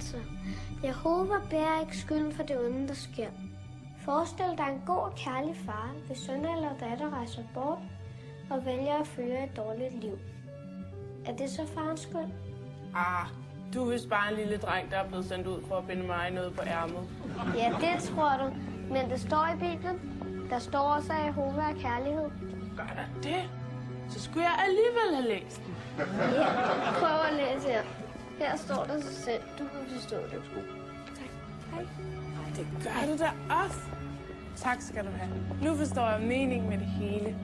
Altså, Jehova bærer ikke skylden for det onde, der sker. Forestil dig en god og kærlig far, hvis søn eller datter rejser bort og vælger at føre et dårligt liv. Er det så farens skyld? Du er vist bare en lille dreng, der er blevet sendt ud for at binde mig noget på ærmet. Ja, det tror du. Men det står i Bibelen. Der står også, at Jehova er kærlighed. Gør der det? Så skulle jeg alligevel have læst den. Ja, prøv at læse her. Her står der sig selv. Du kan forstå det. Tak. Hej. Det gør du da også. Tak skal du have. Nu forstår jeg meningen med det hele.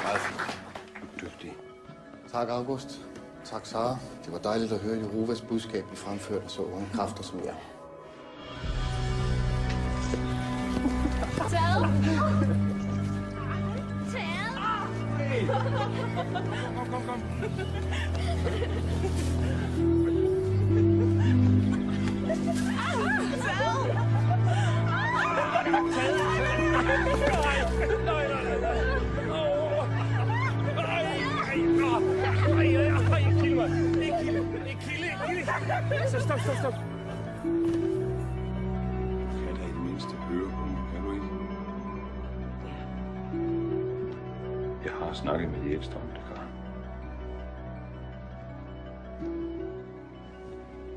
Meget fint. Dygtig. Tak, August. Tak, Sara. Det var dejligt at høre Jehovas budskab blive fremført af så unge kræfter som jer. Kom. Stop. Kan da i det mindste høre på mig, kan du ikke? Jeg har snakket med Jælstrøm, det gør.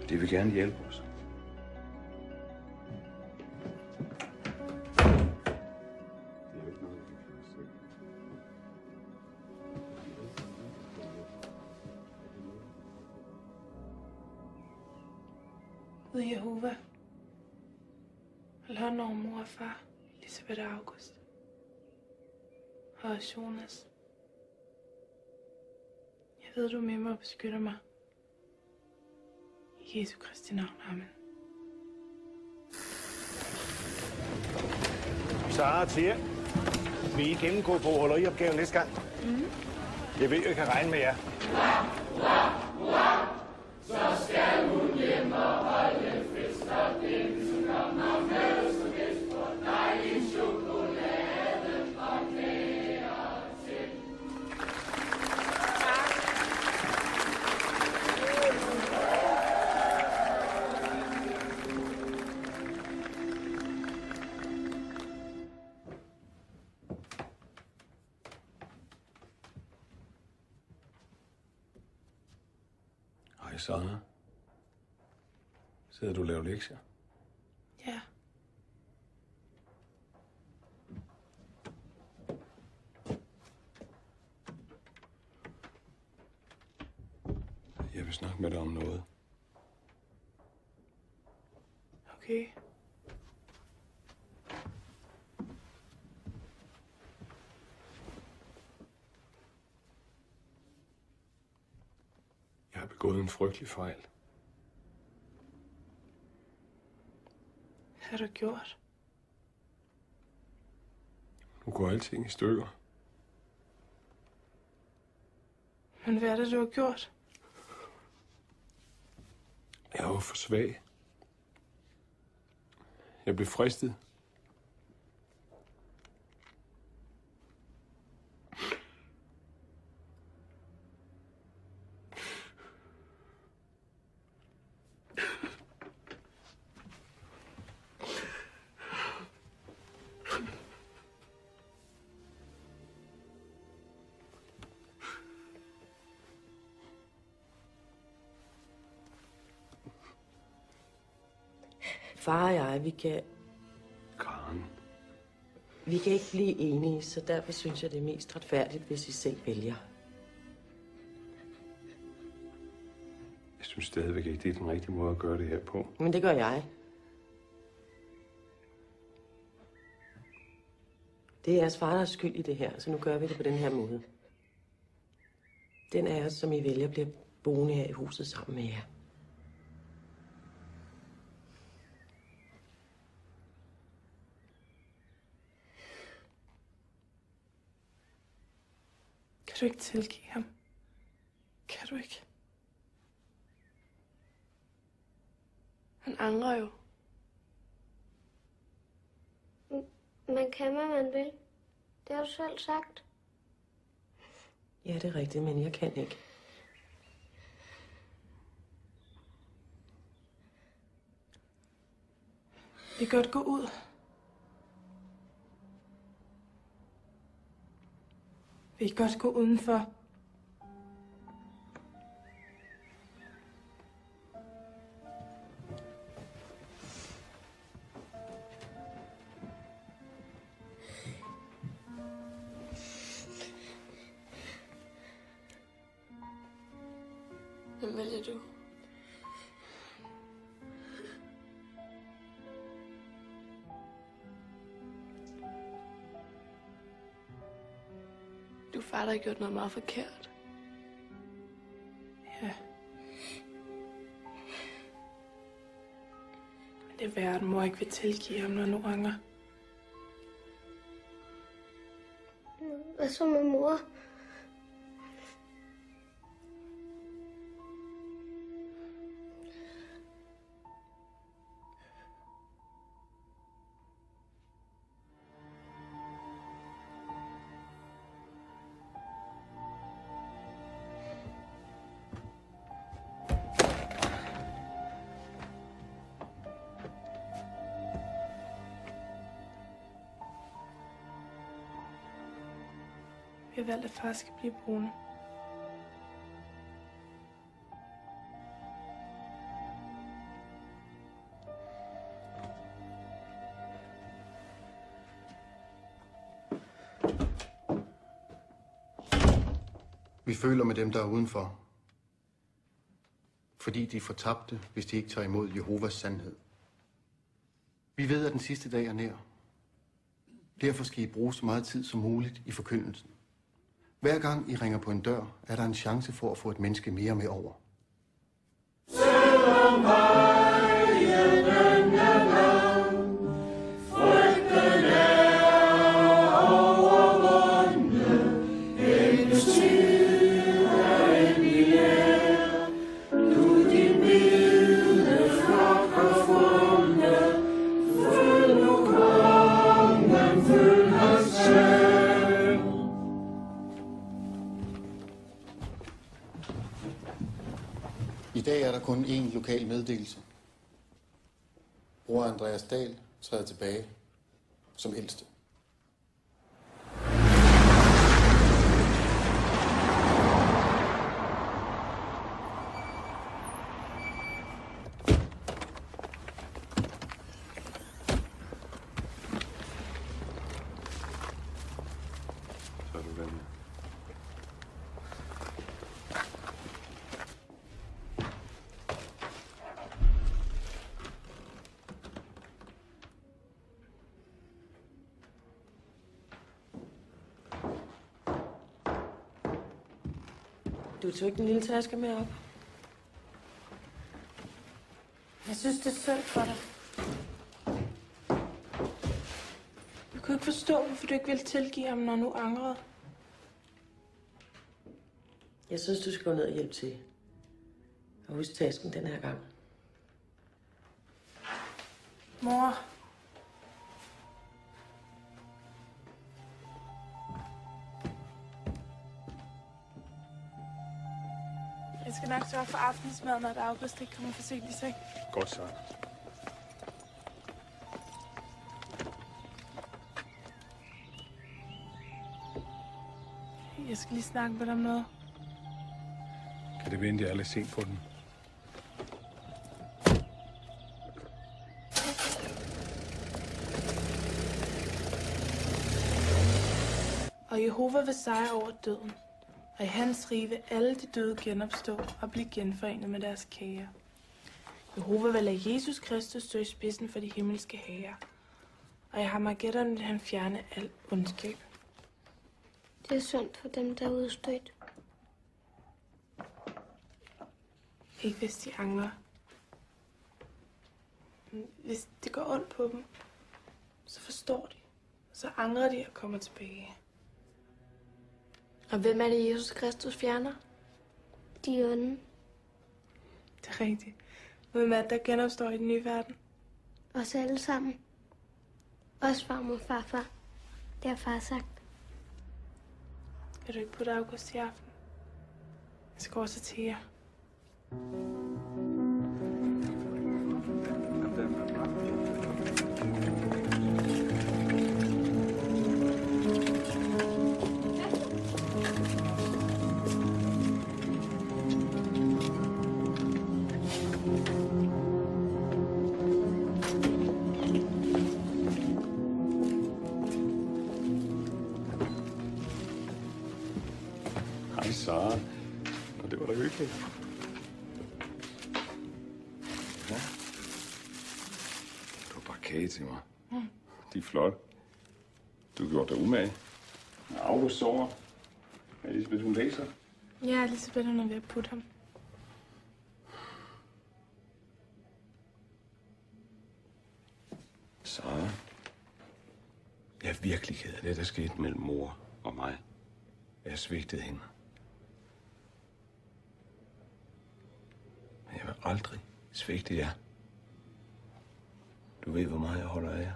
De vil gerne hjælpe os. Gud Jehova, hold hånden over mor og far, Elisabeth og August. Og også Jonas. Jeg ved, du er med mig og beskytter mig. I Jesu Kristi navn, amen. Sara Thea, vil I gennemgå på holderiopgaven næste gang? Jeg ved, jeg kan regne med jer. Så skal hun hjem og holde en fest, og den kommer med så gæst på dejlig chokolade og kager til. Hej, Sara. Sidder du og laver lektier? Ja. Jeg vil snakke med dig om noget. Okay. Jeg har begået en frygtelig fejl. Hvad har du gjort? Nu går alting i stykker. Men hvad er det, du har gjort? Jeg var for svag. Jeg blev fristet. Far og jeg, Karen. vi kan ikke blive enige, så derfor synes jeg, det er mest retfærdigt, hvis I selv vælger. Jeg synes stadigvæk ikke, det er den rigtige måde at gøre det her på. Men det gør jeg. Det er jeres far, der er skyld i det her, så nu gør vi det på den her måde. Den af os, som I vælger, bliver boende her i huset sammen med jer. Kan du ikke tilgive ham? Kan du ikke? Han angrer jo. Man kan, hvad man vil. Det har du selv sagt. Ja, det er rigtigt, men jeg kan ikke. Vi kan godt gå ud. Vi kan godt gå udenfor. Hvem vælger du? Du far, der har gjort noget meget forkert. Ja. Men det er værd, at mor ikke vil tilgive ham, når nu angrer. Hvad så med mor? Vi har valgt, at far skal blive boende. Vi føler med dem, der er udenfor. Fordi de er fortabte, hvis de ikke tager imod Jehovas sandhed. Vi ved, at den sidste dag er nær. Derfor skal I bruge så meget tid som muligt i forkyndelsen. Hver gang I ringer på en dør, er der en chance for at få et menneske mere med over. Selvom vejen er lang, frygten er overvundet, englens tid er endelig nær. Du din vilde flok har fundet, følg nu kongen, følg hans selv. I dag er der kun én lokal meddelelse. Bror Andreas Dahl træder tilbage som ældste. Så er du vel. Du tog ikke den lille taske med op? Jeg synes, det er synd for dig. Jeg kunne ikke forstå, hvorfor du ikke ville tilgive ham, når nu angrede. Jeg synes, du skal gå ned og hjælpe til. Og husk tasken den her gang. Mor. Jeg skal nok sørge for aftensmad, når August ikke kommer for sent i seng. Godt så. Jeg skal lige snakke med dig om noget. Kan det vente, jeg er lidt sent på den? Og Jehova vil sejre over døden. Og i hans rige vil alle de døde genopstå og blive genforenet med deres kære. Jehova vil lade Jesus Kristus stå i spidsen for de himmelske hære. Og i Harmageddon vil han fjerne al ondskab. Det er synd for dem, der er udstødt. Ikke hvis de angrer. Men hvis det går ondt på dem, så forstår de. Så angrer de og kommer tilbage. Og hvem er det, Jesus Kristus fjerner? De onde. Det er rigtigt. Hvem er det, der genopstår i den nye verden? Os alle sammen. Også farmor og farfar. Det har far sagt. Vil du ikke putte August i aften? Jeg skal også til jer. Hej, Sara. Og det var da hyggeligt. Ja. Du har bare kage til mig. De er flotte. Du har gjort dig umage. August sover. Elisabeth, hun læser. Ja, Elisabeth, hun er ved at putte ham. Sara. Jeg er virkelig ked af det, der skete mellem mor og mig. Jeg svigtede hende. Men jeg vil aldrig svigte jer. Du ved, hvor meget jeg holder af jer.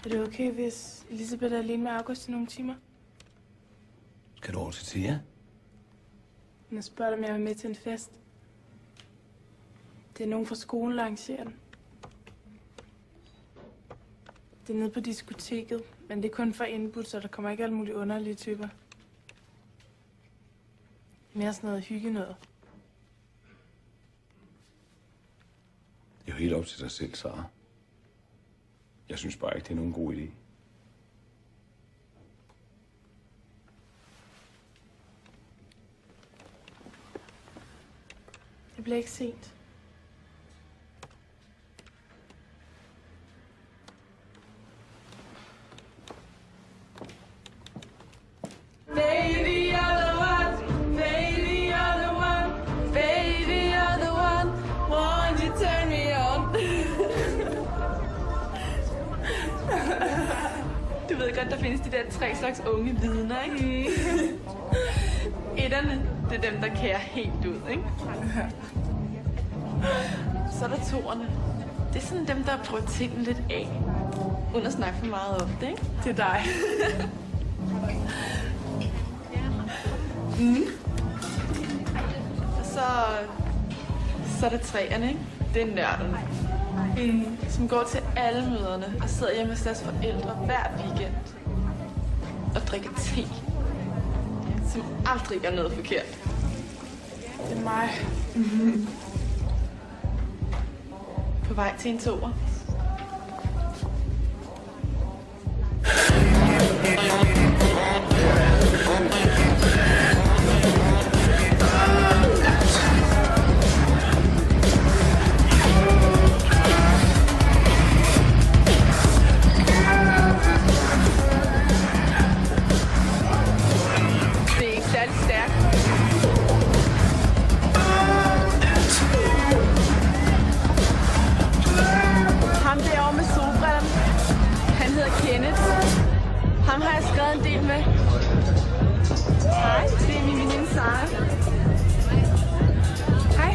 Er det okay, hvis Elisabeth er alene med August i nogle timer? Skal du over til Tia? Hun spørger om jeg vil med til en fest. Det er nogen fra skolen, der arrangerer den. Det er nede på diskoteket, men det er kun for indbudt, så der kommer ikke alle mulige underlige typer. Mere sådan noget hygge noget. Det er jo helt op til dig selv, Sara. Jeg synes bare ikke, det er nogen god idé. Det bliver ikke sent. Baby, you're the one. Baby, you're the one. Baby, you're the one. Won't you turn me on? Du ved godt, der findes de der 3 slags unge vidner, ikke? Etterne, det er dem, der kærer helt ud, ikke? Så er der toerne. Det er sådan dem, der prøver tingene lidt af. Uden at snakke for meget om det, ikke? Det er dig. Og så er der 3'erne, ikke? Det er nørderne. Som går til alle møderne og sidder hjemme hos deres forældre hver weekend. Og drikker te. Som aldrig gør noget forkert. Det er mig. På vej til en toer. Det er ikke særlig stærkt. Ham derovre med solbrillerne, han hedder Kenneth. Ham har jeg skrevet en del med. Hej, det er min veninde Sara. Hej.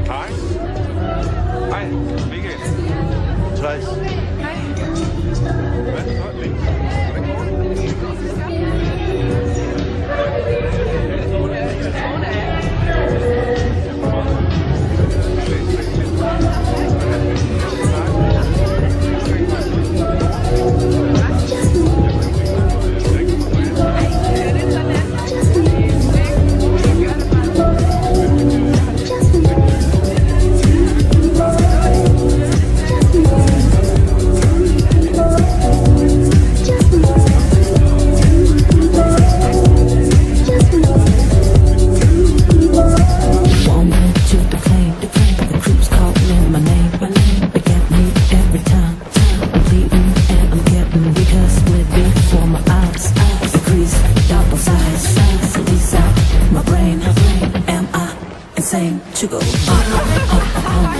Hej. Hej, Michael. Thijs. Hej. Hvad så? To go. Come on,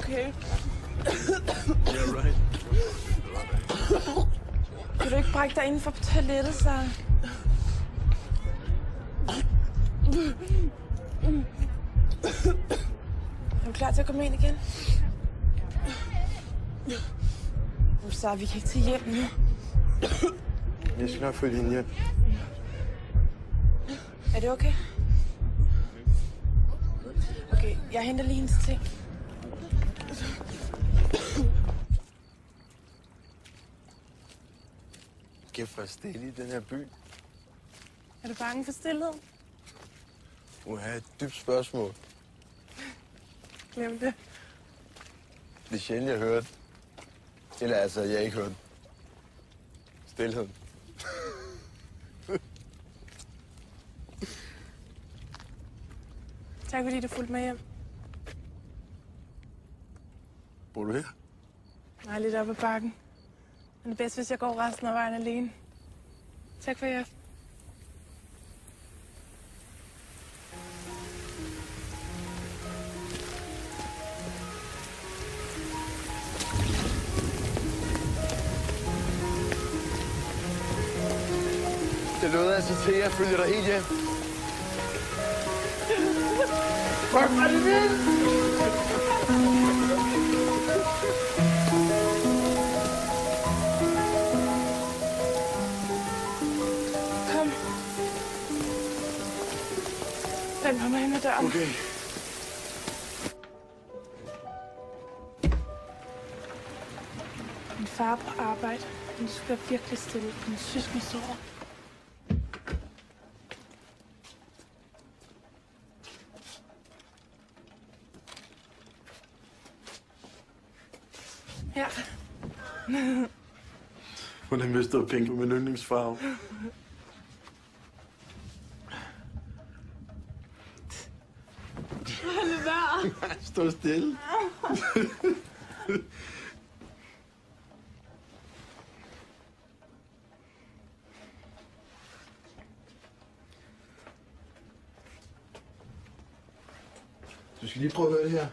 okay? Yeah, right. Kan du ikke brække dig indenfor på toilettet, Sara? Er du klar til at komme ind igen? Sara, vi kan ikke tage hjem nu. Jeg skal nok følge hende hjem. Er det okay? Okay, jeg henter lige hendes ting. Kæft for stille i den her by. Er du bange for stillhed? Et dybt spørgsmål. Glem det. Det er sjældent, jeg hørte. Eller altså, jeg ikke hørte. Stilheden. Tak fordi du fulgte med hjem. Bor du her? Nej, lidt oppe ad bakken. Men det er bedst, hvis jeg går resten af vejen alene. Tak for i aften. Det lød altså til, at jeg følger dig helt hjem. Fuck, var det vildt! Kom. Vend på mig hen ad døren. Okay. Min far er på arbejde. Men du skal være virkelig stille. Min søskende sover. Ja. Hvordan vidste du, at pink var min yndlingsfarve? Lad være. Stå stille. Du skal lige prøve at høre det her.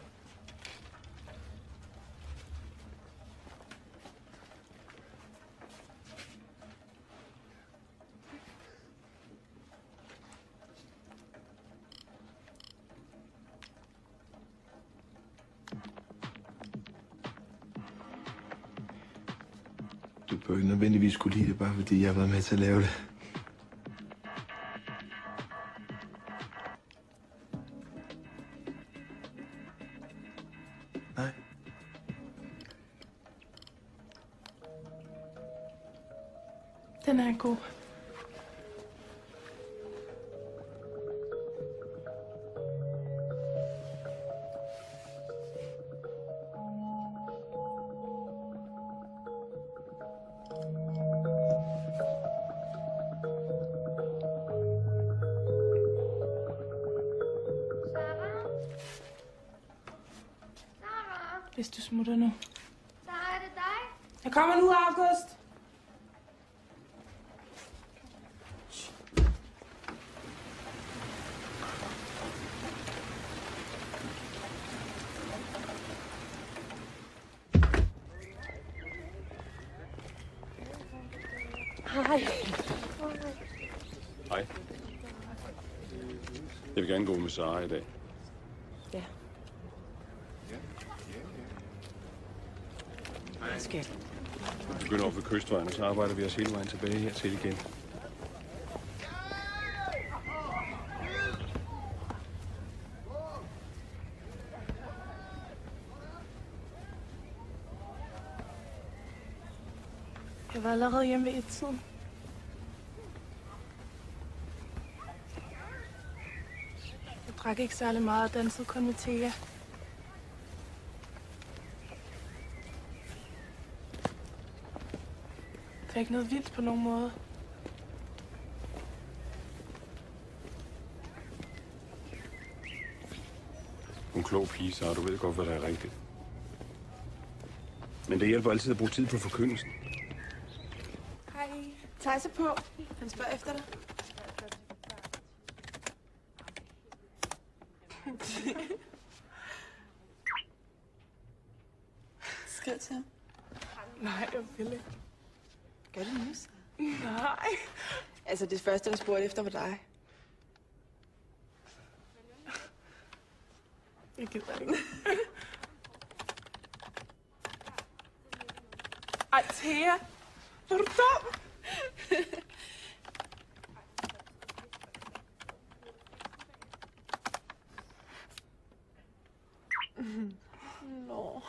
Du bør ikke nødvendigvis skulle lide det, bare fordi jeg har været med til at lave det. Nej. Den er god. Hvis du smutter nu. Så er det dig. Jeg kommer nu, August. Hej. Hej. Jeg vil gerne gå med Sara i dag. Ja. Skat. Vi begynder op ved Kystvejen, og så arbejder vi os hele vejen tilbage hertil igen. Jeg var allerede hjemme ved 1-tiden. Jeg drak ikke særlig meget og dansede kun med Thea. Det var ikke noget vildt på nogen måde. Hun er klog pige, så du ved godt, hvad der er rigtigt. Men det hjælper altid at bruge tid på forkyndelsen. Hej. Thijs er på. Han spørger efter dig. skriver til ham? Nej, jeg vil ikke. Gør det nu, så. Nej. Altså, det første, han spurgte efter, var dig. Jeg gider ikke. Ej, Thea. Er du dum? Nå.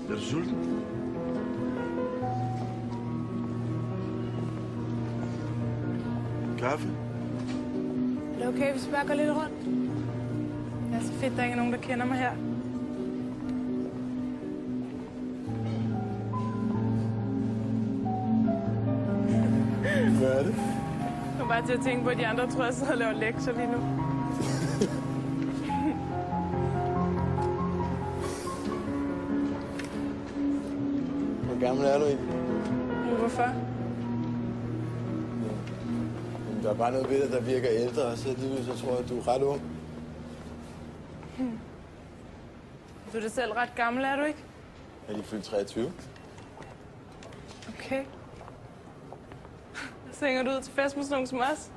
Er du sulten? Kaffe? Er det okay, hvis vi bare går lidt rundt? Det er så fedt, der ikke er nogen, der kender mig her. Hvad er det? Jeg kom bare til at tænke på, at de andre tror, jeg sidder og laver lektier lige nu. Hvor gammel er du egentlig? Hvorfor? Jamen, der er bare noget ved dig, der virker ældre, og så alligevel så tror jeg, at du er ret ung. Du er da selv ret gammel, er du ikke? Jeg er lige fyldt 23. Okay. Så hænger du ud til fest med sådan nogen som os?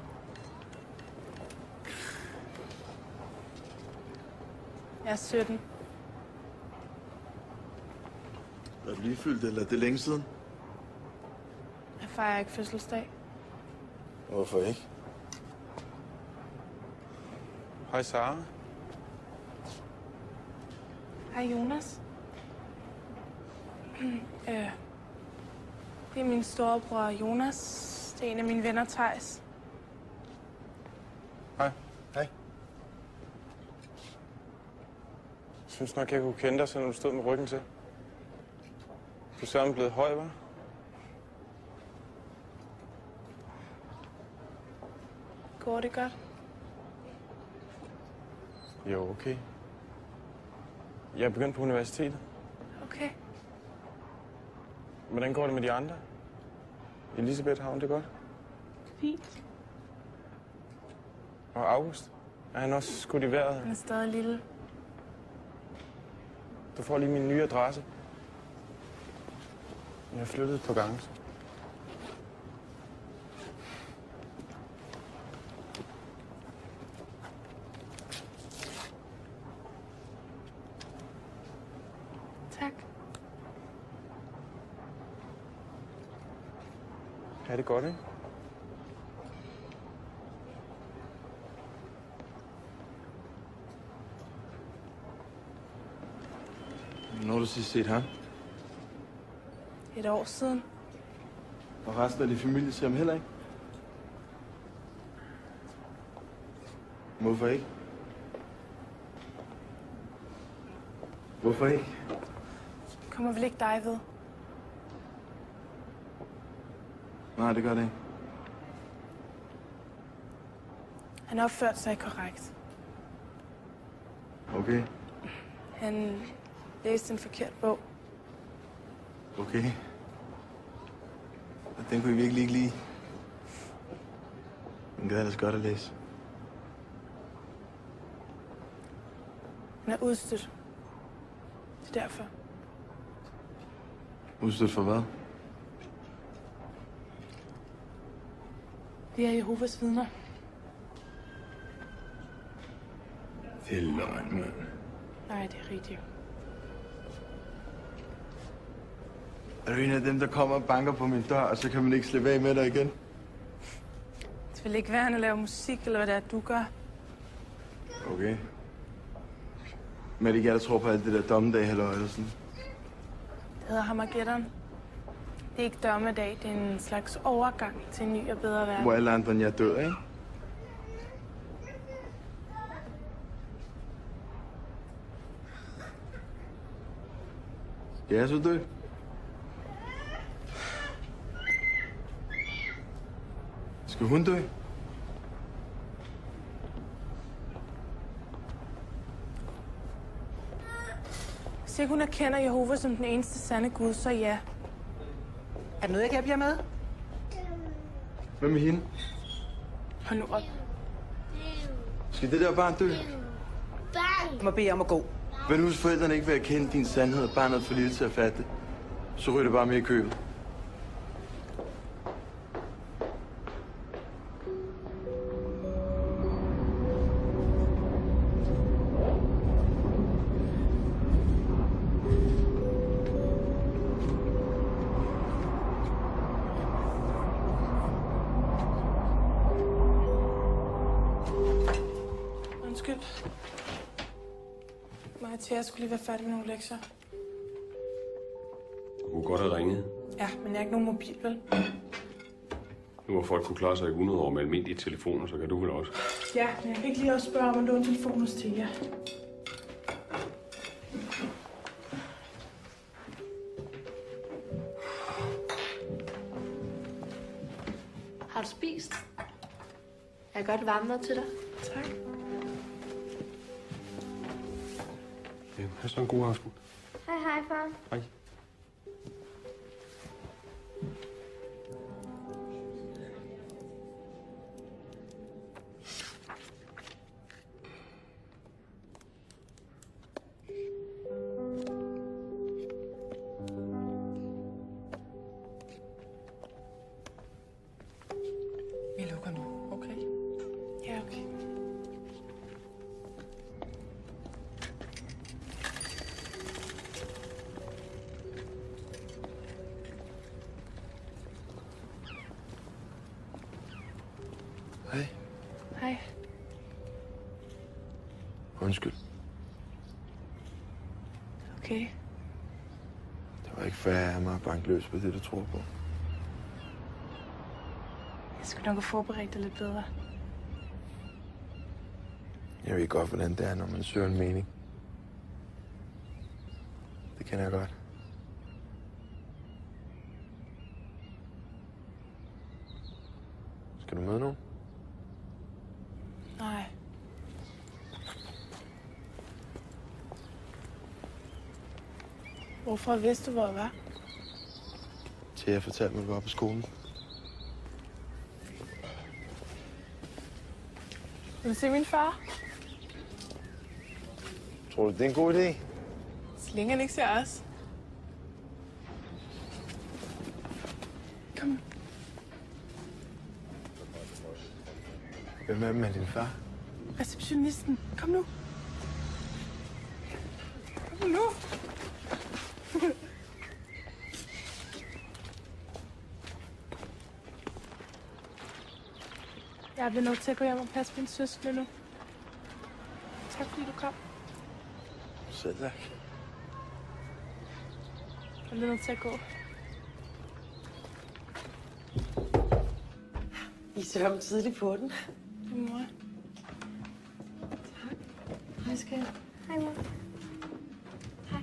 Jeg er 17. Er du lige fyldt, eller er det længe siden? Jeg fejrer ikke fødselsdag. Hvorfor ikke? Hej, Sara. Hej, Jonas. Det er min storebror Jonas. Det er en af mine venner, Theis. Hej. Hej. Jeg synes nok, jeg kunne kende dig, så når du stod med ryggen til. Du er sammen blevet høj, hva'? Går det godt? Jo, okay. Jeg er begyndt på universitetet. Okay. Hvordan går det med de andre? Elisabeth, har hun det godt? Fint. Og August? Er han også skudt i vejret? Han er stadig lille. Du får lige min nye adresse. Jeg har flyttet på gange. Tak. Ja, det er godt, ikke? Hvornår har du sidst set ham? Et år siden. Og resten af din familie ser ham heller ikke? Hvorfor ikke? Hvorfor ikke? Kommer vel ikke dig ved? Nej, det gør det ikke. Han opførte sig korrekt. Okay. Han læste en forkert bog. Okay. Og den kunne I virkelig ikke lide. Den gad ellers godt at læse. Han er udstødt. Det er derfor. Udstødt for hvad? Vi er Jehovas vidner. Det er løgn, mand. Nej, det er rigtigt. Er du en af dem, der kommer og banker på min dør, og så kan man ikke slippe af med dig igen? Det vil ikke være, at han laver musik, eller hvad det er, du gør. Okay. Men er det ikke jeg, der tror på alt det der dommedag, halløj, eller sådan? Det hedder Harmageddon. Det er ikke dommedag, det er en slags overgang til en ny og bedre verden. Hvor alle andre end jeg dør, ikke? Skal jeg så dø? Skal hun dø? Hvis ikke hun erkender Jehova som den eneste sande Gud, så ja. Er der noget, jeg kan hjælpe jer med? Hvad med hende? Hold nu op. Skal det der barn dø? Jeg må bede jer om at gå. Hvad nu, hvis forældrene ikke vil erkende din sandhed, og barnet er for lille til at fatte det? Så ryger det bare med i købet. Undskyld. Mig og Thea skulle lige være færdig med nogle lektier. Du kunne godt have ringet. Ja, men jeg har ikke nogen mobil, vel? Nu hvor folk kunne klare sig i 100 år med almindelige telefoner, så kan du vel også. Ja, men jeg kan ikke lige også spørge om at låne telefonen hos Thea. Har du spist? Jeg kan godt varme noget til dig. Tak. Ja, ha' så en god aften. Hej, far. Hej. Vi lukker nu, okay? Ja, okay. Hej. Hej. Undskyld. Okay. Det var ikke fair af mig at banke løs på det, du tror på. Jeg skulle nok have forberedt det lidt bedre. Jeg ved godt, hvordan det er, når man søger en mening. Det kender jeg godt. Skal du møde nogen? Nej. Hvorfor vidste du, hvor jeg var? Til jeg fortalte mig, at du var på skolen. Vil du se min far? Tror du, det er en god idé? Så længe han ikke ser os. Kom. Hvem er med din far? Receptionisten. Kom nu. Kom nu. Jeg bliver nødt til at gå hjem og passe min søskende nu. Tak fordi du kom. Selv tak. Jeg bliver nødt til at gå. I sørger tidligt på den. Mor. Hej, skat. Hej, mor. Hej.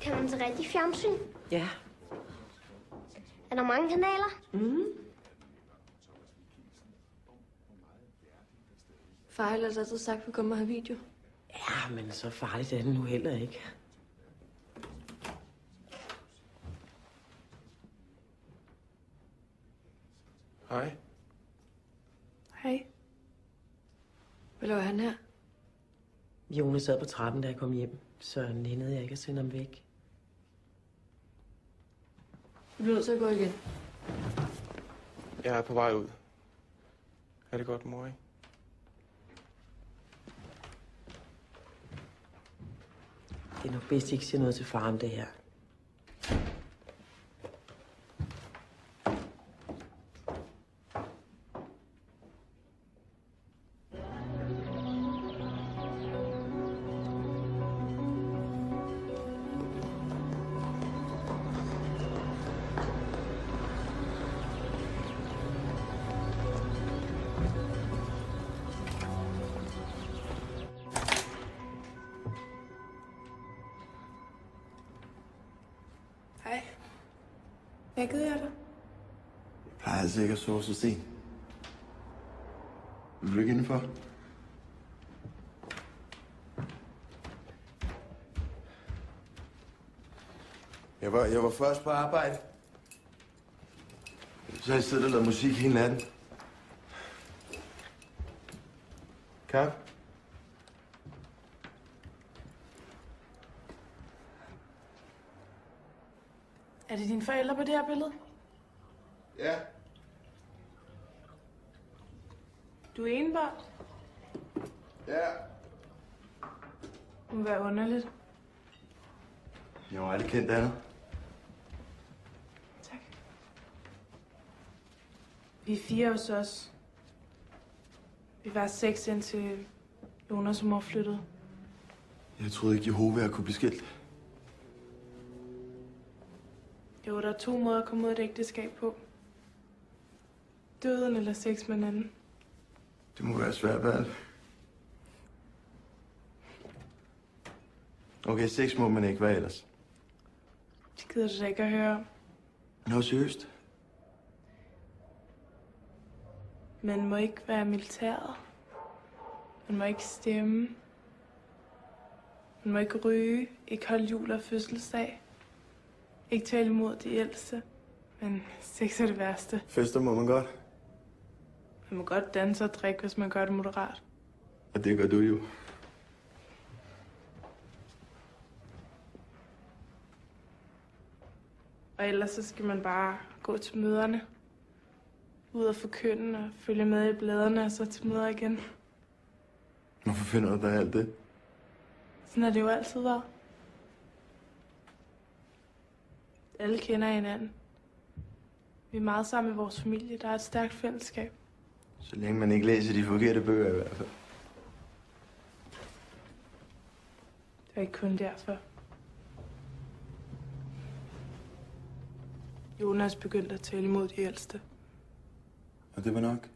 Kan man se rigtig fjernsyn? Ja. Er der mange kanaler? Mm. Far har ellers altid sagt, at vi kommer og have video. Ja, men så farligt er det nu heller ikke. Hej. Hej. Hvad laver han her? Jonas sad på trappen, da jeg kom hjem, så nændede jeg ikke at sende ham væk. Du bliver nødt til at gå igen. Jeg er på vej ud. Er det godt, mor, ikke? Det er nok bedst, at I ikke siger noget til far om det her. Hej. Vækkede jeg dig? Jeg plejer altså ikke at sove så sent. Vil du ikke indenfor? Jeg var først på arbejde. Så har jeg siddet og lavet musik hele natten. Kaffe? Er det dine forældre på det her billede? Ja. Du er enebarn? Ja. Det må være underligt. Jeg har aldrig kendt andet. Tak. Vi er 4 hos os. Vi var 6 indtil Jonas og mor flyttede. Jeg troede ikke, Jehova kunne blive skilt. Jo, der er 2 måder at komme ud af et ægteskab på. Døden eller sex med en anden. Det må være svært valg. Okay, 6 må man ikke, hvad ellers? Det gider du da ikke at høre om. Nå, seriøst? Man må ikke være militæret. Man må ikke stemme. Man må ikke ryge. Ikke holde jul og fødselsdag. Ikke tale imod de ældste. Men sex er det værste. Fester må man godt. Man må godt danse og drikke, hvis man gør det moderat. Og det gør du jo. Og ellers så skal man bare gå til møderne. Ud og forkynde og følge med i bladene og så til møder igen. Hvorfor finder du da alt det? Sådan har det jo altid været. Alle kender hinanden. Vi er meget sammen med vores familie. Der er et stærkt fællesskab. Så længe man ikke læser de forkerte bøger i hvert fald. Det er ikke kun derfor. Jonas begyndte at tale imod de ældste. Og det var nok?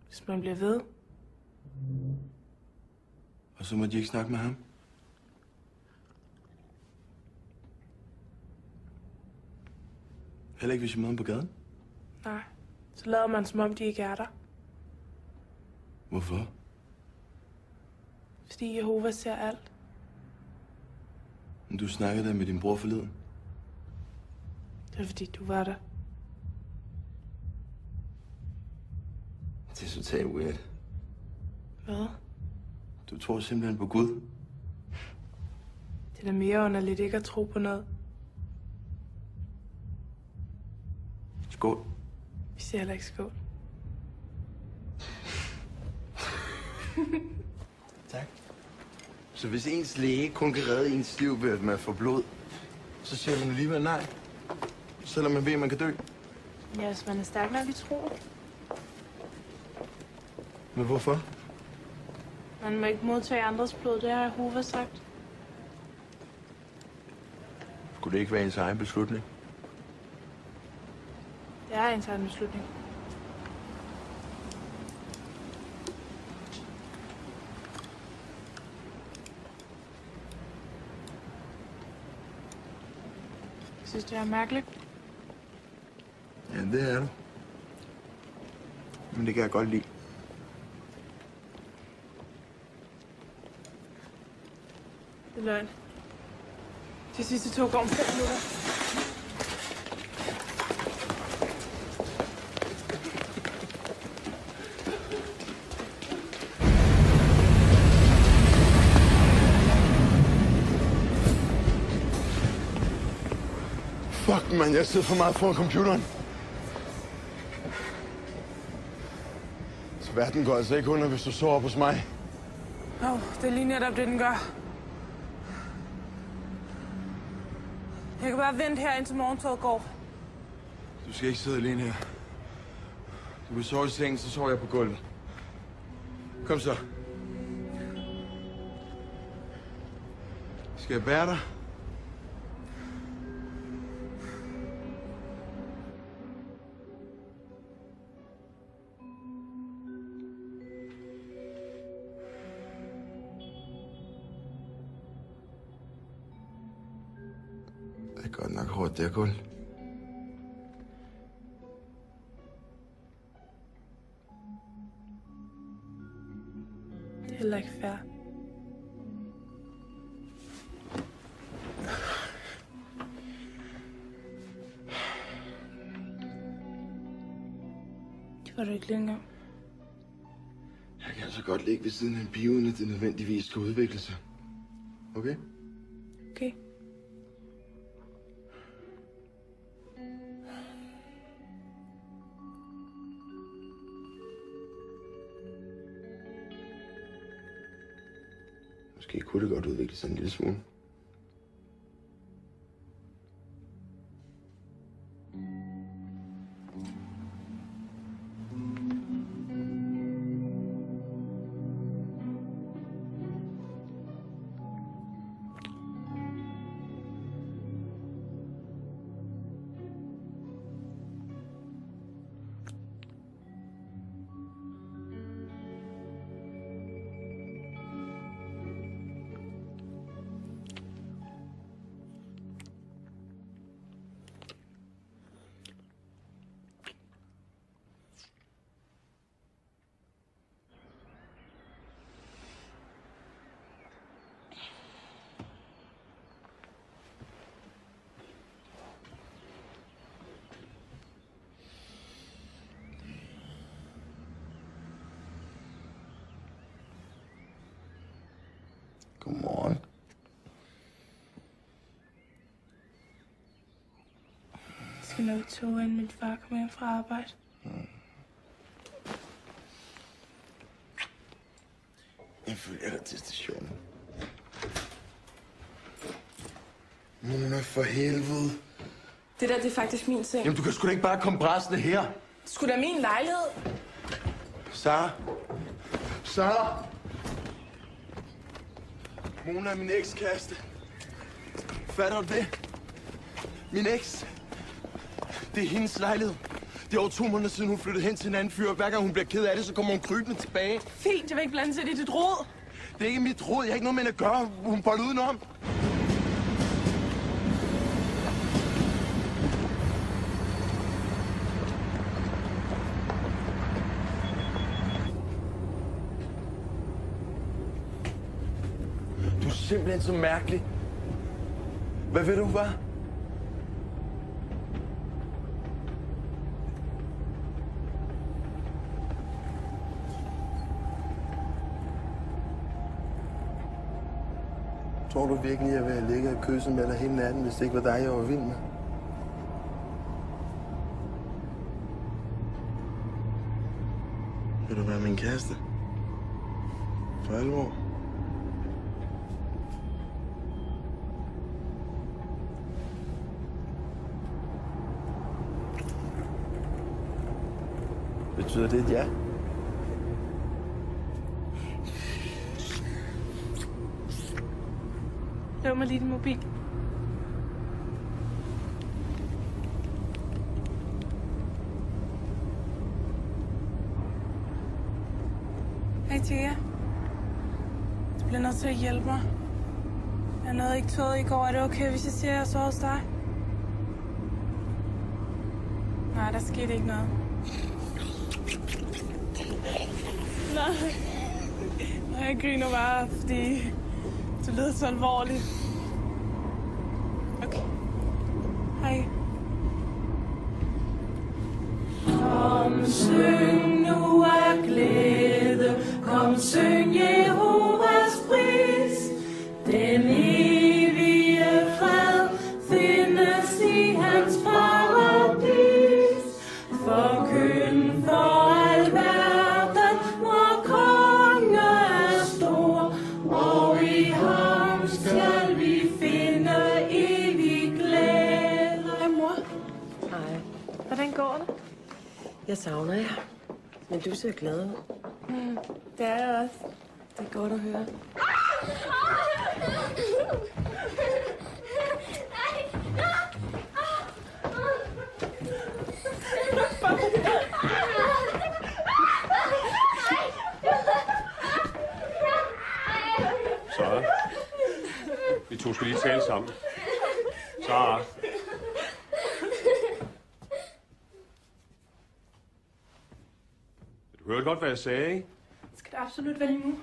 Hvis man bliver ved. Og så må de ikke snakke med ham? Heller ikke, hvis I møder ham på gaden? Nej, så lader man som om de ikke er der. Hvorfor? Fordi Jehova ser alt. Du snakkede da med din bror forleden. Det er fordi du var der. Det er totalt weird. Hvad? Du tror simpelthen på Gud. Det er da mere underligt ikke at tro på noget. Skål. Vi siger heller ikke skål. Tak. Så hvis ens læge kun kan redde ens liv ved, at man får blod, så siger man alligevel nej. Selvom man ved, at man kan dø. Ja, hvis man er stærk nok i tro. Men hvorfor? Man må ikke modtage andres blod, det har Jehova sagt. Skulle det ikke være ens egen beslutning? Det er ens egen beslutning. Jeg synes, det er mærkeligt. Ja, det er det. Men det kan jeg godt lide. Det er løgn. De sidste 2 går om 5 minutter. Fuck, man, jeg sidder for meget foran computeren. Så verden går altså ikke under, hvis du sover hos mig. Det er lige netop det, den gør. Jeg kan bare vente her, indtil morgentoget går. Du skal ikke sidde alene her. Du vil sove i sengen, så sover jeg på gulvet. Kom så. Skal jeg bære dig? Det er godt nok hårdt, det her gulv. Det er heller ikke fair. Det var du ikke længere. Jeg kan altså godt ligge ved siden af en pige, uden at det nødvendigvis skal udvikle sig. Okay? Okay. Måske kunne det godt udvikle sig en lille smule. Godmorgen. Jeg skal nok tog, inden min far kommer hjem fra arbejde. Jeg følger dig til stationen. Mona, for helvede. Det der, det er faktisk min seng. Jamen, du kan sgu da ikke bare komme bræsende her. Det skulle da min lejlighed. Sara. Sara. Mona er min ekskæreste. Fatter du det? Min eks. Det er hendes lejlighed. Det er over 2 måneder siden, hun flyttede hen til en anden fyr. Hver gang hun bliver ked af det, så kommer hun krybende tilbage. Fint, jeg vil ikke blande sig i dit råd. Det er ikke mit råd. Jeg har ikke noget med at gøre. Hun bolder udenom. Du er simpelthen så mærkelig. Hvad ved du, far? Tror du virkelig, jeg ville ligge og kysse med dig hele natten, hvis det ikke var dig, jeg var vild med? Vil du være min kæreste? For alvor? Betyder det et ja? Låg mig lige din mobil. Hej, Thea. Du bliver nødt til at hjælpe mig. Jeg nåede ikke toget i går. Er det okay, hvis jeg siger, at jeg sover hos dig? Nej, der skete ikke noget. Nej, jeg griner bare, fordi det lyder så alvorligt. Okay. Hej. Kom, syng nu af glæde. Kom, syng Jehovas pris. Den evige fred findes i hans Jeg savner jer. Men du ser glad ud. Det er jeg også. Det er godt at høre. Sara, vi to skal lige tale sammen. Sara. Du hørte godt, hvad jeg sagde, ikke? Skal det absolut være lige nu?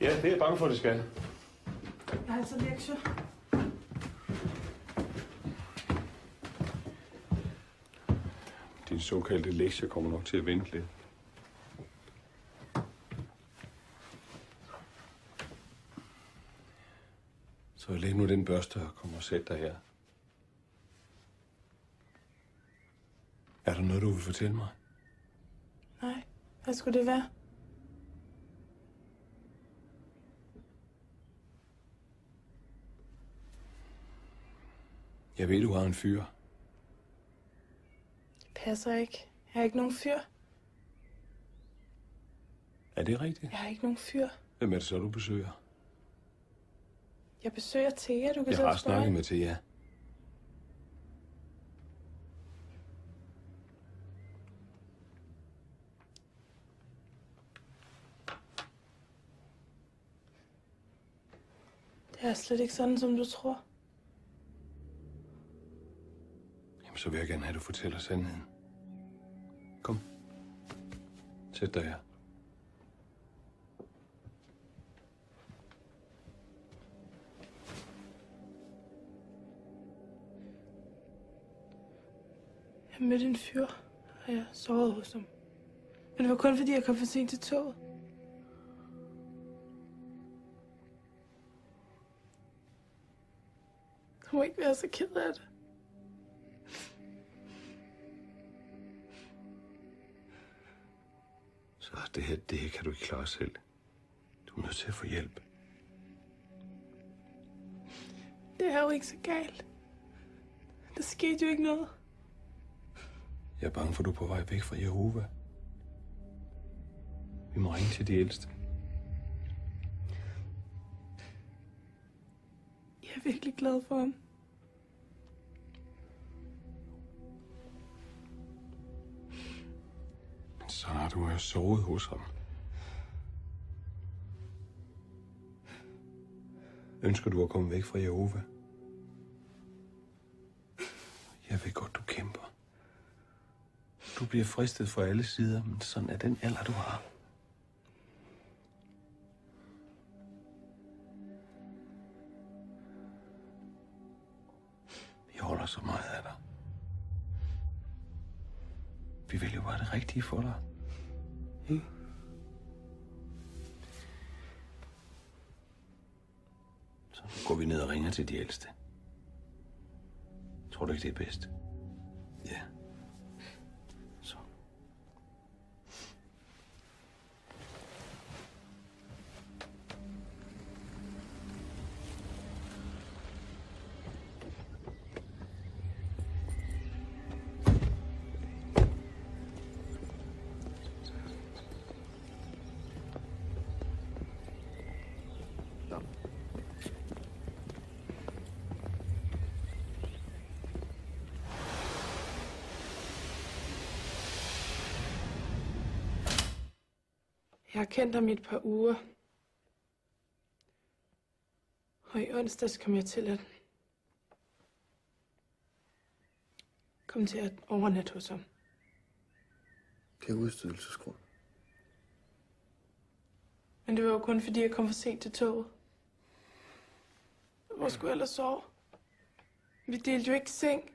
Ja, det er jeg bange for, det skal. Jeg har altså lektier. Din såkaldte lektie kommer nok til at vente lidt. Så læg nu den børste og kom og sæt dig her. Er der noget, du vil fortælle mig? Nej, hvad skulle det være? Jeg ved, du har en fyr. Det passer ikke. Jeg har ikke nogen fyr. Er det rigtigt? Jeg har ikke nogen fyr. Hvem er det så, du besøger? Jeg besøger Thea, du kan Jeg selv har spørge. snakket med Thea. Det er slet ikke sådan, som du tror. Jamen, så vil jeg gerne have, at du fortæller sandheden. Kom. Sæt dig her. Jeg mødte en fyr, og jeg sovede hos ham. Men det var kun fordi, jeg kom for sent til toget. Du må ikke være så ked af det. Så det her kan du ikke klare selv. Du er nødt til at få hjælp. Det er jo ikke så galt. Der skete jo ikke noget. Jeg er bange for, at du er på vej væk fra Jehova. Vi må ringe til de ældste. Jeg er virkelig glad for ham. Men så har du jo sovet hos ham. Ønsker du at komme væk fra Jehova? Jeg ved godt, du kæmper. Du bliver fristet fra alle sider, men sådan er den alder, du har. Vi holder så meget af dig. Vi vil jo bare det rigtige for dig. Ikke? Så nu går vi ned og ringer til de ældste. Tror du ikke, det er bedst? Ja. Så. Jeg har kendt ham i et par uger. Og i onsdags kom jeg til at overnatte hos ham. Det er udstødelsesgrund. Men det var jo kun fordi, jeg kom for sent til toget. Hvor skulle jeg ellers sove? Vi delte jo ikke seng.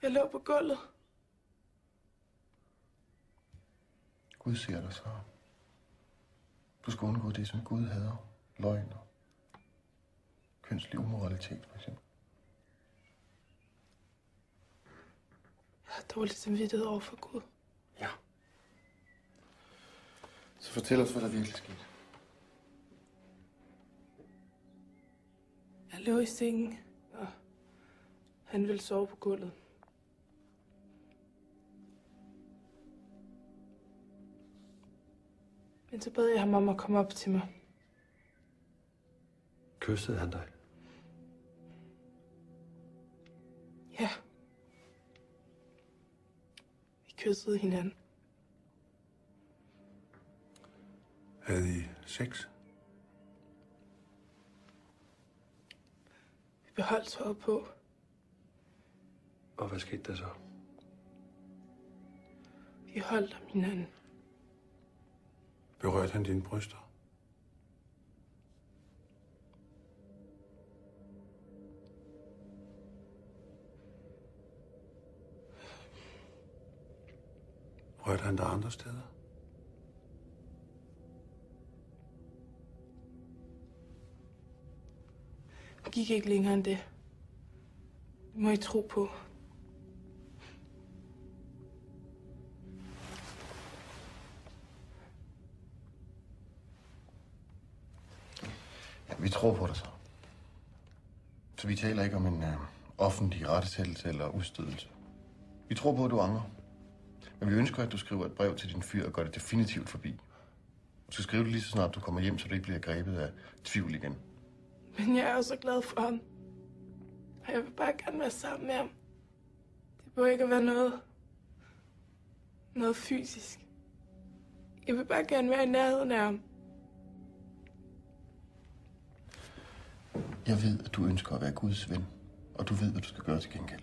Jeg lå på gulvet. Gud ser dig så. Du skal undgå det, som Gud hader. Løgn og kønslig umoralitet, for eksempel. Jeg har dårligt samvittighed over for Gud. Ja. Så fortæl os, hvad der virkelig skete. Jeg lå i sengen, og han ville sove på gulvet. Men så bad jeg ham om at komme op til mig. Kyssede han dig? Ja. Vi kyssede hinanden. Havde I sex? Vi beholdt tøjet på. Og hvad skete der så? Vi holdt om hinanden. Berørte han dine bryster? Rørte han dig andre steder? Det gik ikke længere end det. Det må I tro på. Ja, vi tror på dig så. Så vi taler ikke om en offentlig rettesættelse eller udstødelse. Vi tror på, at du angrer. Men vi ønsker, at du skriver et brev til din fyr og gør det definitivt forbi. Du skal skrive det lige så snart du kommer hjem, så du ikke bliver grebet af tvivl igen. Men jeg er jo så glad for ham. Og jeg vil bare gerne være sammen med ham. Det behøver ikke at være noget fysisk. Jeg vil bare gerne være i nærheden af ham. Jeg ved, at du ønsker at være Guds ven, og du ved, hvad du skal gøre til gengæld.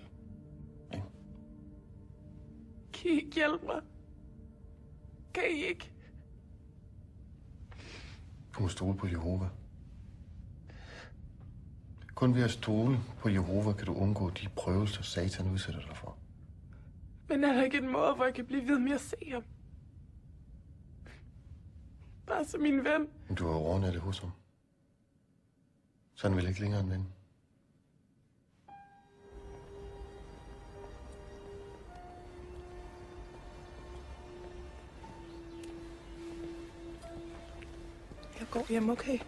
Ikke? Kan I ikke hjælpe mig? Kan I ikke? Du må stole på Jehova. Kun ved at stole på Jehova kan du undgå de prøvelser, Satan udsætter dig for. Men er der ikke en måde, hvor jeg kan blive ved med at se ham? Bare som min ven. Men du har overnattet hos ham. Så er han vel ikke længere en ven. Jeg går hjem, okay?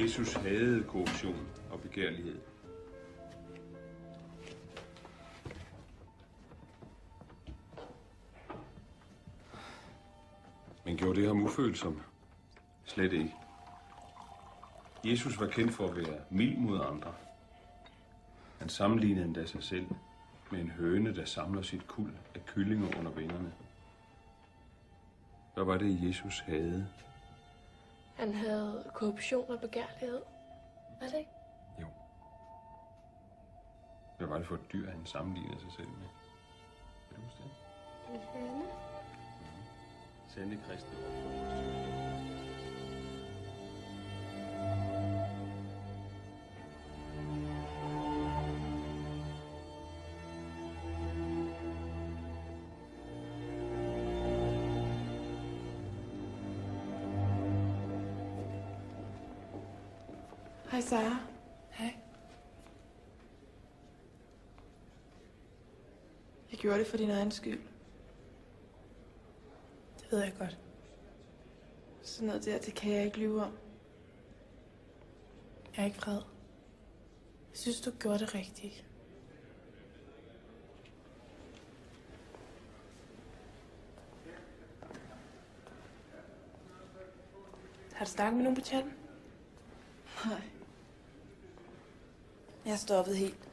Jesus hadede korruption og begærlighed. Men gjorde det ham ufølsom? Slet ikke. Jesus var kendt for at være mild mod andre. Han sammenlignede endda sig selv med en høne, der samler sit kuld af kyllinger under vingerne. Hvad var det, Jesus havde? Han havde korruption og begærlighed. Var det ikke? Jo. Hvad var det for et dyr, han sammenlignede sig selv med? Kan du huske det? En høne. Sande kristne opførelse. Hej, Sara. Hej. Jeg gjorde det for din egen skyld. Det ved jeg godt. Sådan noget der, det kan jeg ikke lyve om. Jeg er ikke vred. Jeg synes, du gjorde det rigtigt. Har du snakket med nogen på chatten? Nej. Jeg stoppede helt.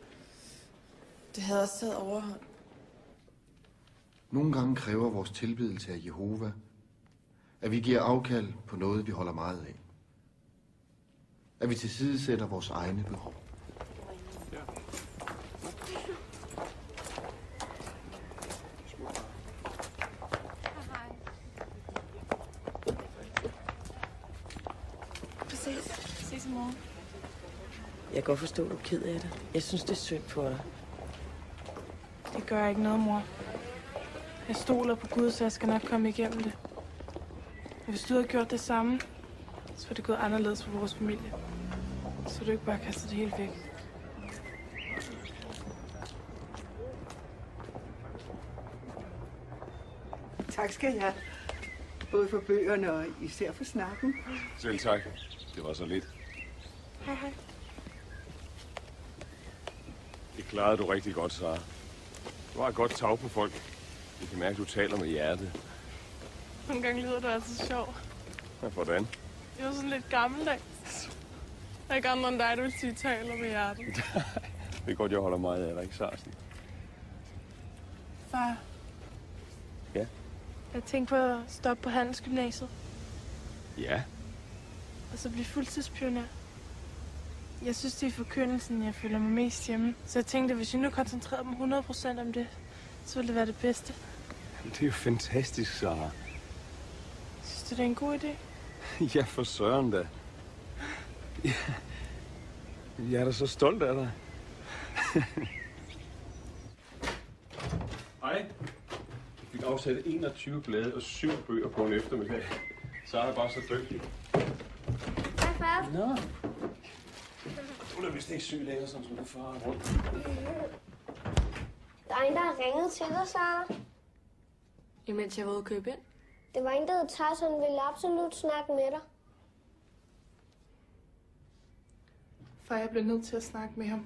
Det havde også taget overhånd. Nogle gange kræver vores tilbedelse af Jehova, At vi giver afkald på noget, vi holder meget af. At vi tilsidesætter vores egne behov. Ses i morgen. Jeg kan godt forstå, at du er ked af det. Jeg synes, det er synd for dig. Det gør ikke noget, mor. Jeg stoler på Gud, så jeg skal nok komme igennem det. Og hvis du havde gjort det samme, så var det gået anderledes for vores familie. Så du ikke bare kaster det helt væk. Tak skal jeg have. Både for bøgerne og især for snakken. Selv tak. Det var så lidt. Hej, hej. Det klarede du rigtig godt, Sara. Du har et godt tag på folk. Jeg kan mærke, at du taler med hjertet. Nogle gange lyder du altså sjov. Hvordan? Det er jo sådan lidt gammeldags. Der er ikke andre end dig, du vil sige, taler med hjertet. Det er godt, jeg holder meget af dig, ikke Sarsen? Far. Ja? Jeg tænkte på at stoppe på Handelsgymnasiet. Ja? Og så blive fuldtidspioner. Jeg synes, det er forkyndelsen, jeg føler mig mest hjemme. Så jeg tænkte, at hvis jeg nu koncentrerede mig 100% om det, så ville det være det bedste. Jamen, det er jo fantastisk, Sara. Synes du, det er en god idé? Ja, for søren da. Ja. Jeg er da så stolt af dig. Hej. Jeg fik afsat 21 blade og 7 bøger på en eftermiddag. Så er bare så dygtig. Hej, far. Nå. Du er vist ikke syg længere, som du far rundt. Der er en, der har ringet til dig, Sara. Imens jeg var ude at købe ind. Det var en, der hed Tarzan, ville absolut snakke med dig. For jeg blev nødt til at snakke med ham.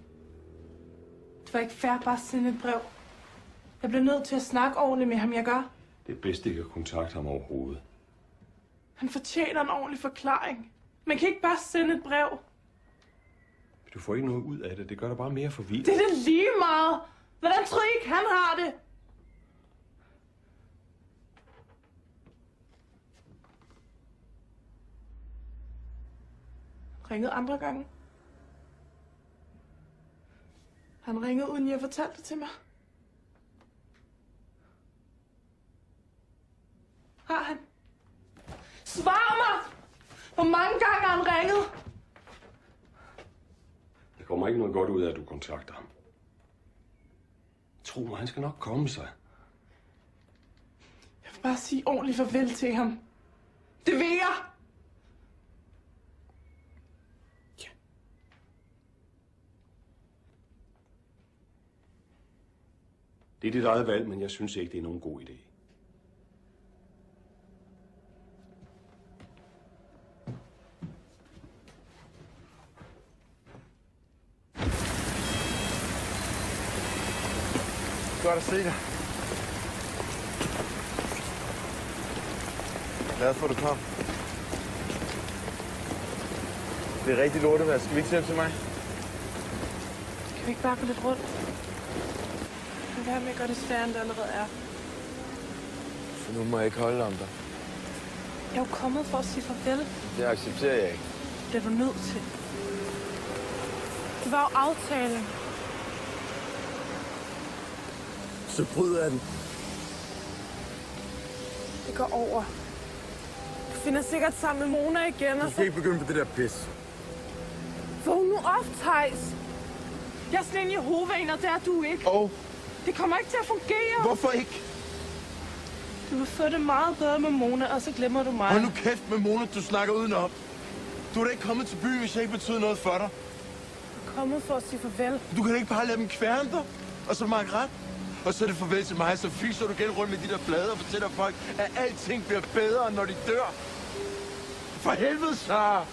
Det var ikke fair bare at sende et brev. Jeg blev nødt til at snakke ordentligt med ham, jeg gør. Det er bedst ikke at kontakte ham overhovedet. Han fortjener en ordentlig forklaring. Man kan ikke bare sende et brev. Du får ikke noget ud af det. Det gør dig bare mere forvirret. Det er det lige meget. Hvordan tror I ikke, han har det? Ringede andre gange. Han ringede, uden jeg fortalte det til mig. Har han? Svar mig! Hvor mange gange har han ringet? Der kommer ikke noget godt ud af, at du kontakter ham. Tro mig, han skal nok komme sig. Jeg vil bare sige ordentligt farvel til ham. Det vil jeg! Det er dit eget valg, men jeg synes ikke, det er nogen god idé. Godt at se dig. Glad for, at du kom. Det er rigtig lortet, skal vi ikke hjem til mig? Kan vi ikke bare gå lidt rundt? Det er med at gøre det sværere, end det allerede er. Så nu må jeg ikke holde om dig. Jeg er jo kommet for at sige farvel. Det accepterer jeg ikke. Det er du nødt til. Det var jo aftalen. Så bryder jeg den. Det går over. Du finder sikkert sammen med Mona igen, Du skal ikke begynde på det der pis. Vågn nu op, Theis. Jeg er sådan en Jehova-en, og det er du ikke. Det kommer ikke til at fungere. Hvorfor ikke? Du vil få det meget bedre med Mona, og så glemmer du mig. Hold nu kæft med Mona, du snakker udenom. Du er da ikke kommet til byen, hvis jeg ikke betyder noget for dig. Jeg er kommet for at sige farvel. Du kan da ikke bare lade dem kværne dig. Og så Margret. Og så er det farvel til mig, så fiser du igen rundt med de der blade og fortæller folk, at alting bliver bedre, når de dør. For helvede, Sara!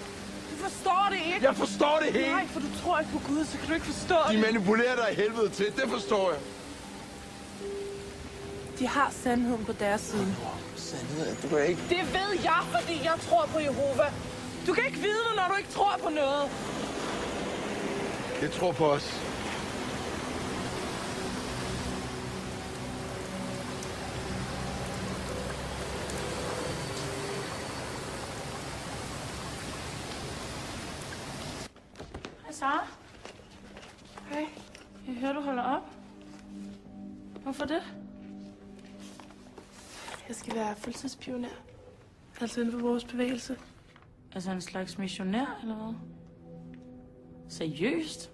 Du forstår det ikke. Jeg forstår det helt. Nej, for du tror ikke på Gud, så kan du ikke forstå det. De manipulerer dig i helvede til, det forstår jeg. De har sandheden på deres side. Sandheden? Du kan ikke... Det ved jeg, fordi jeg tror på Jehova. Du kan ikke vide det, når du ikke tror på noget. Jeg tror på os. Sara. Hej. Jeg hører, du holder op. Hvorfor det? Jeg skal være fuldtidspioner. Altså inden for vores bevægelse. Altså en slags missionær, eller hvad? Seriøst?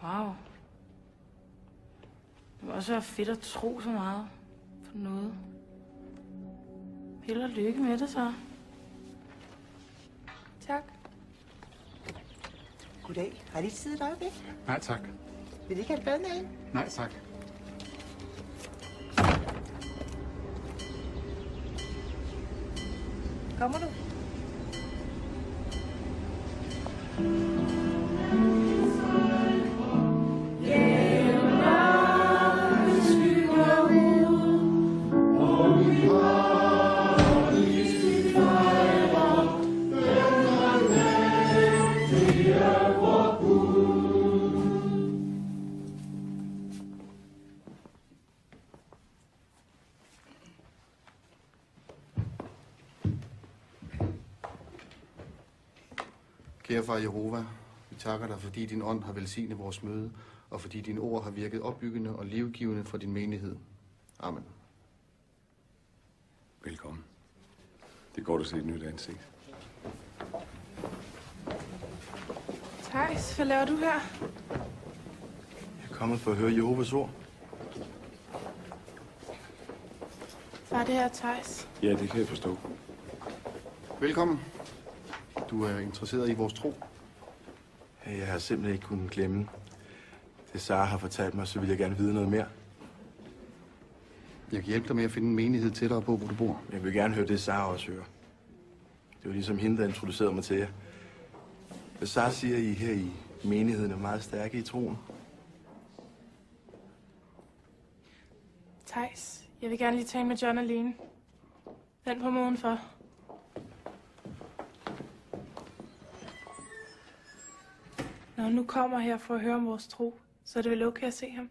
Wow. Det må også være fedt at tro så meget på noget. Held og lykke med det, så. Tak. Goddag. Har I lige tid et øjeblik? Nej, tak. Vil I ikke have et bad med ind? Nej, tak. Kommer du? Kære far Jehova, vi takker dig, fordi din ånd har velsignet vores møde, og fordi dine ord har virket opbyggende og livgivende for din menighed. Amen. Velkommen. Det går at se et nyt ansigt. Thijs, hvad laver du her? Jeg er kommet for at høre Jehovas ord. Far, det her er Thijs. Ja, det kan jeg forstå. Velkommen. Du er interesseret i vores tro. Jeg har simpelthen ikke kunnet glemme det, Sara har fortalt mig, så vil jeg gerne vide noget mere. Jeg kan hjælpe dig med at finde en menighed tættere på, hvor du bor. Jeg vil gerne høre det, Sara også hører. Det var ligesom hende, der introducerede mig til jer. Hvad Sara siger, I her i menigheden er meget stærke i troen. Thijs, jeg vil gerne lige tale med John alene. Vent på moden for. Når han nu kommer her for at høre om vores tro, så er det vel okay at se ham?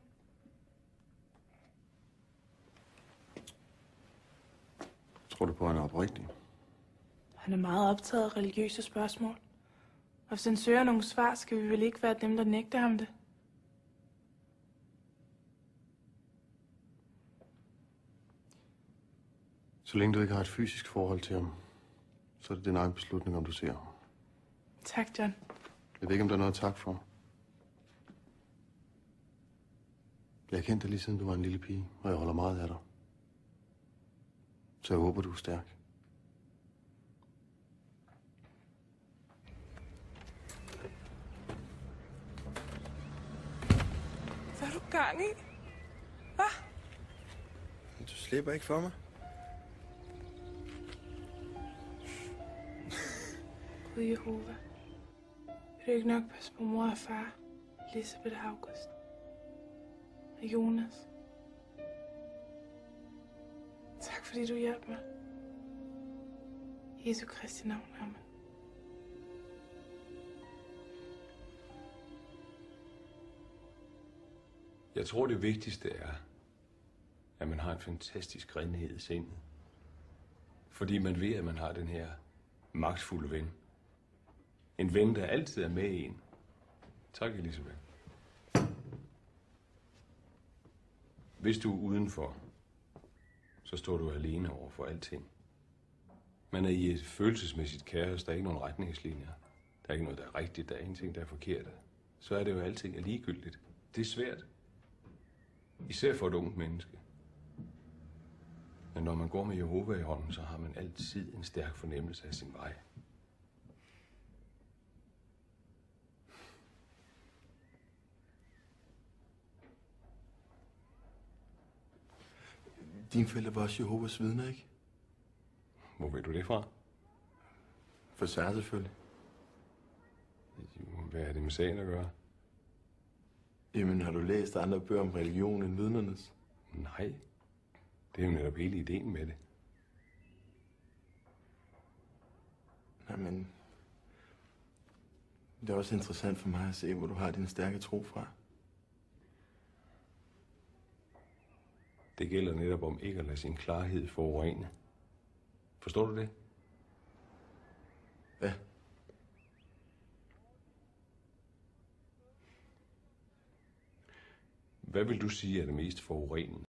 Tror du på, at han er oprigtig? Han er meget optaget af religiøse spørgsmål. Og hvis han søger nogle svar, skal vi vel ikke være dem, der nægter ham det? Så længe du ikke har et fysisk forhold til ham, så er det din egen beslutning, om du ser ham. Tak, John. Jeg ved ikke, om der er noget at takke for. Jeg har kendt dig lige siden du var en lille pige, og jeg holder meget af dig. Så jeg håber, du er stærk. Hvad er du gang i? Hvad? Du slipper ikke for mig. Gud Jehova. Vil du ikke nok passe på mor og far, Elisabeth og August og Jonas? Tak fordi du hjalp mig. I Jesu Kristi navn, amen. Jeg tror, det vigtigste er, at man har en fantastisk renhed i sindet. Fordi man ved, at man har den her magtfulde ven. En ven, der altid er med i en. Tak, Elisabeth. Hvis du er udenfor, så står du alene over for alting. Man er i et følelsesmæssigt kaos, der er ikke nogen retningslinjer. Der er ikke noget, der er rigtigt, der er ingenting, der er forkert. Så er det jo, alting er ligegyldigt. Det er svært. Især for et ungt menneske. Men når man går med Jehova i hånden, så har man altid en stærk fornemmelse af sin vej. Dine forældre var også Jehovas vidner, ikke? Hvor ved du det fra? For Sara selvfølgelig. Hvad er det med sagen at gøre? Jamen, har du læst andre bøger om religion end vidnernes? Nej. Det er jo netop hele ideen med det. Jamen, det er også interessant for mig at se, hvor du har din stærke tro fra. Det gælder netop om ikke at lade sin klarhed forurene. Forstår du det? Ja. Hvad vil du sige er det mest forurenende?